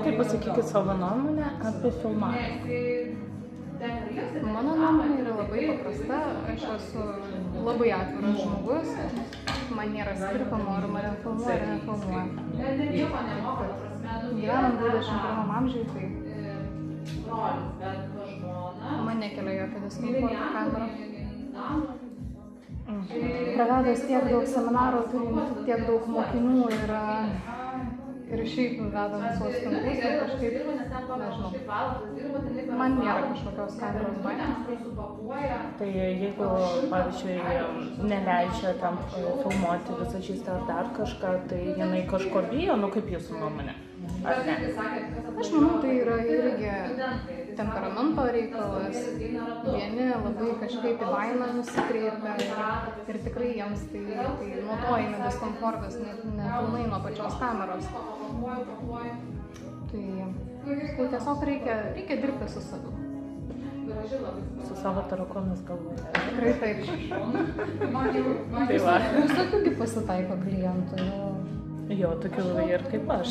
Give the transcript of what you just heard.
tai pasakykit savo nuomonę apie filmavimą. Mano nuomonė yra labai paprasta, aš esu labai atviras žmogus, man nėra skirtumo, ar mane filmuoja ar nefilmuoja. Gyvenam 21 amžiui, tai man nekelia jokio diskomforto kamera. Pravedus tiek daug seminarų, turim tiek daug mokinių ir šiaip vedam visos tinklus, tai kažkaip, nežinau, man nėra kažkokios kameros baimės. Tai jeigu, pavyzdžiui, neleidžia tam filmuoti visažistą ar dar kažką, tai jinai kažko bijo, nu kaip jūsų nuomonė? Ar ne? Aš manau, tai yra irgi temperamento reikalas. Vieni labai kažkaip į baimę nusikreipia ir tikrai jiems tai nuo to eina diskomfortas, nepilnai nuo pačios kameros. Tai tiesiog reikia dirbti su savimi. Su savo tarakonais galvoje. Tikrai taip. Tai va. Visokių pasitaiko klientų. Jo, tokių ir kaip aš.